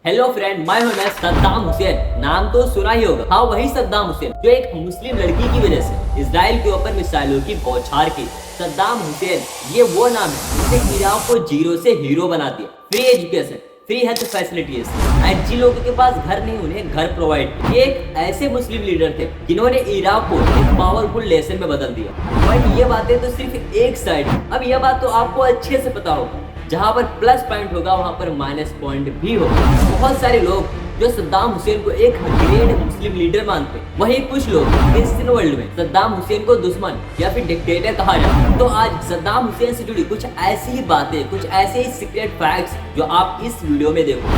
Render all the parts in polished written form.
Hello friend, मैं हूं सद्दाम हुसैन। नाम तो सुना ही होगा। हाँ, वही सद्दाम हुसैन जो एक मुस्लिम लड़की की वजह से इजराइल के ऊपर मिसाइलों की बौछार की। सद्दाम हुसैन ये वो नाम है जिसने इराक को जीरो से हीरो बना दिया। Free education, free health facilities and जिन लोगों के पास घर नहीं उन्हें घर प्रोवाइड किया। ये एक ऐसे मुस्लिम लीडर थे जिन्होंने इराक को एक पावरफुल नेशन में बदल दिया। बट ये बातें तो सिर्फ एक साइड। अब यह बात तो आपको अच्छे से पता होगा, जहां पर प्लस पॉइंट होगा वहां पर माइनस पॉइंट भी होगा। बहुत सारे लोग जो सद्दाम हुसैन को एक ग्रेट मुस्लिम लीडर मानते, वहीं कुछ लोग क्रिश्चियन वर्ल्ड में सद्दाम हुसैन को दुश्मन या फिर डिक्टेटर कहा जाता। तो आज सद्दाम हुसैन से जुड़ी कुछ ऐसी ही बातें, कुछ ऐसे ही सीक्रेट फैक्ट्स जो आप इस वीडियो में देखो।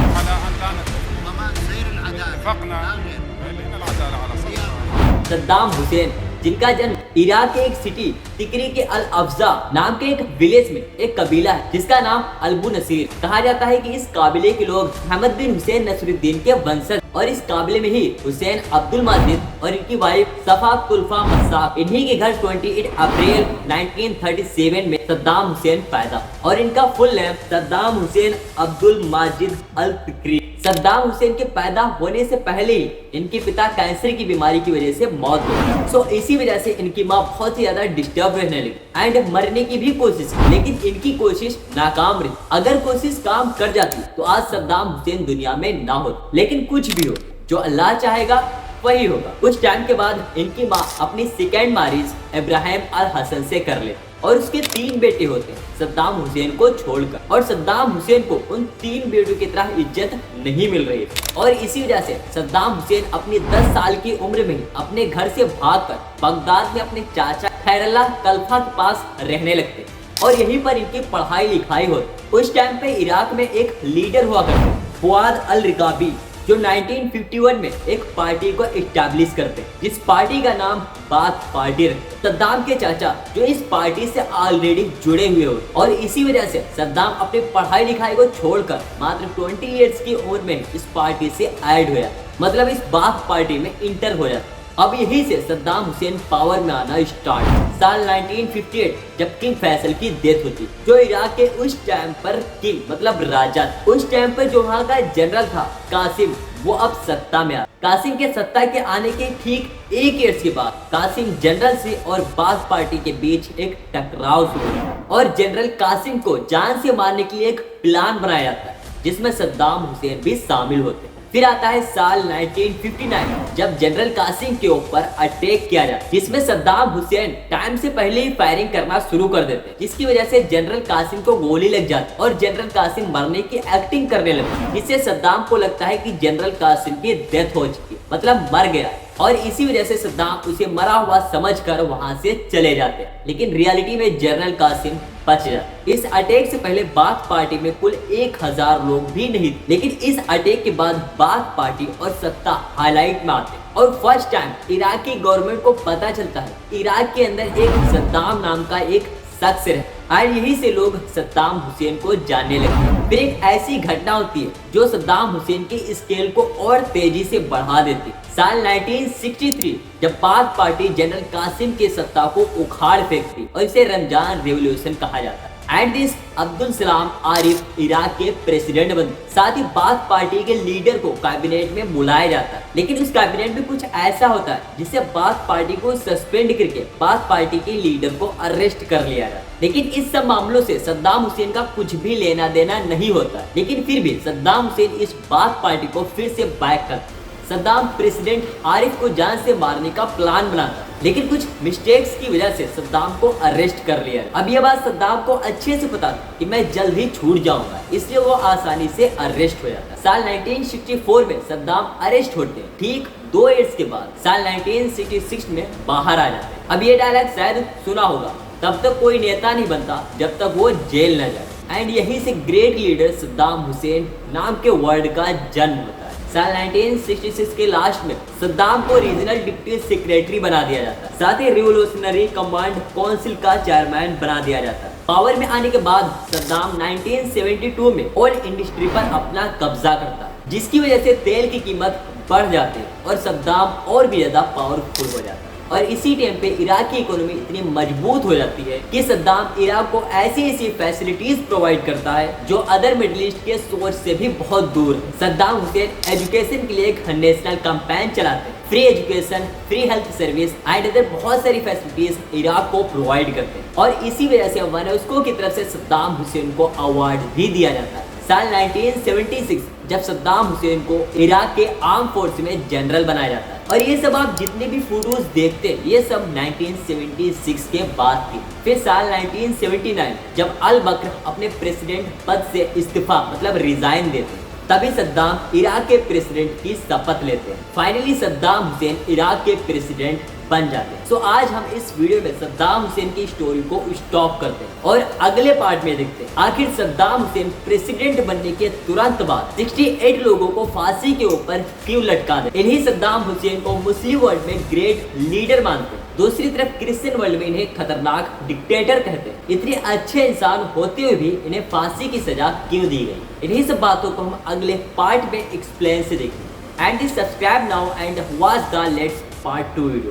सद्दाम हुसैन जिनका जन्म इराक के एक सिटी तिकरी के अल अफजा नाम के एक विलेज में एक कबीला है जिसका नाम अल्बू नसीर। कहा जाता है कि इस काबिले के लोग अहमद बिन हुसैन नसरुद्दीन के वंशज, और इस काबिले में ही हुसैन अब्दुल माजिद और इनकी वाइफ सफा कुल्फा मस्साफ, इन्हीं के घर 28 अप्रैल 1937 में सद्दाम हुसैन पैदा। और इनका फुल नेम सद्दाम हुसैन अब्दुल माजिद अल तिकरी। सद्दाम हुसैन के पैदा होने से पहले ही इनके पिता कैंसर की बीमारी की वजह से मौत हो गई। सो इसी वजह से इनकी माँ बहुत ही ज्यादा डिस्टर्ब रहने लगी एंड मरने की भी कोशिश की, लेकिन इनकी कोशिश नाकाम रही। अगर कोशिश काम कर जाती तो आज सद्दाम हुसैन दुनिया में ना होते। लेकिन कुछ भी हो, जो अल्लाह चाहेगा वही होगा। कुछ टाइम के बाद इनकी माँ अपनी सेकेंड मैरिज इब्राहिम अल हसन से कर ले और उसके 3 बेटे होते हैं सद्दाम हुसैन को छोड़कर। और सद्दाम हुसैन को उन 3 बेटों की तरह इज्जत नहीं मिल रही थी और इसी वजह से सद्दाम हुसैन अपनी 10 साल की उम्र में ही अपने घर से भागकर बगदाद में अपने चाचा खैरुल्लाह कल्फा के पास रहने लगते और यहीं पर इनकी पढ़ाई लिखाई होती। उस टाइम पे इराक में एक लीडर हुआ करते फुआद अल रिकाबी, जो 1951 में एक पार्टी को इस्टेब्लिश करते हैं जिस पार्टी का नाम बाथ पार्टी रखते। सद्दाम के चाचा जो इस पार्टी से ऑलरेडी जुड़े हुए हो और इसी वजह से सद्दाम अपनी पढ़ाई लिखाई को छोड़कर मात्र 20 इयर्स की उम्र में इस पार्टी से ऐड हुआ, मतलब इस बाथ पार्टी में इंटर हो जाता। अब यही से सद्दाम हुसैन पावर में आना स्टार्ट। साल 1958 जब किंग फैसल की डेथ होती, जो इराक के उस टाइम पर किंग मतलब राजा, उस टाइम पर जो वहाँ का जनरल था कासिम, वो अब सत्ता में आ। कासिम के सत्ता के आने के ठीक 1 ईयर्स के बाद कासिम जनरल से और बाथ पार्टी के बीच एक टकराव शुरू हुआ और जनरल कासिम को जान से मारने के लिए एक प्लान बनाया जाता है जिसमें सद्दाम हुसैन भी शामिल होते हैं। फिर आता है साल 1959 जब जनरल कासिम के ऊपर अटैक किया जाता है जिसमें सद्दाम हुसैन टाइम से पहले ही फायरिंग करना शुरू कर देते हैं, जिसकी वजह से जनरल कासिम को गोली लग जाती है और जनरल कासिम मरने की एक्टिंग करने लगते, जिससे सद्दाम को लगता है कि जनरल कासिम की डेथ हो चुकी है, मतलब मर गया और इसी वजह से सद्दाम उसे मरा हुआ समझकर वहां से चले जाते हैं। लेकिन रियलिटी में जनरल कासिम बच जाते। इस अटैक से पहले बाथ पार्टी में कुल 1000 लोग भी नहीं थे, लेकिन इस अटैक के बाद बाथ पार्टी और सत्ता हाईलाइट में आते और फर्स्ट टाइम इराक की गवर्नमेंट को पता चलता है इराक के अंदर एक सद्दाम नाम का एक शख्स है और यही से लोग सद्दाम हुसैन को जानने लगे। फिर एक ऐसी घटना होती है जो सद्दाम हुसैन की स्केल को और तेजी से बढ़ा देती। साल 1963 जब बाथ पार्टी जनरल कासिम के सत्ता को उखाड़ फेंकती और इसे रमजान रेवोल्यूशन कहा जाता है and this Abdul Salam Arif Iraq के प्रेसिडेंट बनते। साथ ही बाथ पार्टी के लीडर को कैबिनेट में बुलाया जाता है, लेकिन उस कैबिनेट में कुछ ऐसा होता है जिससे बाथ पार्टी को सस्पेंड करके बाथ पार्टी के लीडर को अरेस्ट कर लिया जाता है। लेकिन इस सब मामलों से सद्दाम हुसैन का कुछ भी लेना देना नहीं होता, लेकिन फिर भी सद्दाम हुसैन इस बाथ पार्टी को फिर से बैक करता। सद्दाम प्रेसिडेंट आरिफ को जान से मारने का प्लान बनाता, लेकिन कुछ मिस्टेक्स की वजह से सद्दाम को अरेस्ट कर लिया। अब यह बात सद्दाम को अच्छे से पता था कि मैं जल्द ही छूट जाऊंगा, इसलिए वो आसानी से अरेस्ट हो जाता। साल 1964 में सद्दाम अरेस्ट होते हैं, ठीक 2 ईयर्स के बाद साल 1966 में बाहर आ जाते हैं। अब ये डायलॉग शायद सुना होगा, तब तक कोई नेता नहीं बनता जब तक वो जेल न जाए एंड यही से ग्रेट लीडर सद्दाम हुसैन नाम के वर्ड का जन्म होता है। साल 1966 के लास्ट में सद्दाम को रीजनल डिप्टी सेक्रेटरी बना दिया जाता है, साथ ही रिवोल्यूशनरी कमांड काउंसिल का चेयरमैन बना दिया जाता है। पावर में आने के बाद सद्दाम 1972 में ऑयल इंडस्ट्री पर अपना कब्जा करता है, जिसकी वजह से तेल की कीमत बढ़ जाती है और सद्दाम और भी ज्यादा पावरफुल हो जाता है। और इसी टाइम पे इराक की इकोनॉमी इतनी मजबूत हो जाती है कि सद्दाम इराक को ऐसी ऐसी फैसिलिटीज प्रोवाइड करता है जो अदर मिडिल ईस्ट के सोर्स से भी बहुत दूर है। सद्दाम हुसैन एजुकेशन के लिए एक नेशनल कैंपेन चलाते हैं, free education, free health service and other बहुत सारी फैसिलिटीज इराक को प्रोवाइड करते हैं और इसी वजह से यूनेस्को की तरफ से सद्दाम हुसैन को अवार्ड भी दिया जाता है। साल 1976 जब सद्दाम हुसैन को इराक के आर्म फोर्स में जनरल बनाया जाता है और ये सब आप जितने भी फोटोज देखते हैं ये सब 1976 के बाद थी। फिर साल 1979 जब अल बकर अपने प्रेसिडेंट पद से इस्तीफा मतलब रिजाइन देते हैं, तभी सद्दाम इराक के प्रेसिडेंट की शपथ लेते हैं। फाइनली सद्दाम हुसैन इराक के प्रेसिडेंट बन जाते हैं। सो आज हम इस वीडियो में सद्दाम हुसैन की स्टोरी को स्टॉप करते हैं और अगले पार्ट में देखते हैं आखिर सद्दाम हुसैन प्रेसिडेंट बनने के तुरंत बाद 68 लोगों को फांसी के ऊपर क्यों लटका दे। इन्हीं सद्दाम हुसैन को मुस्लिम वर्ल्ड में ग्रेट लीडर मानते हैं, दूसरी तरफ क्रिश्चियन वर्ल्ड में इन्हें खतरनाक डिक्टेटर कहते हैं। इतने अच्छे इंसान होते हुए भी इन्हें फांसी की सजा क्यों दी गई, इन्हीं सब बातों को हम अगले पार्ट में एक्सप्लेन से देखेंगे। And subscribe now and watch the let's part 2 video.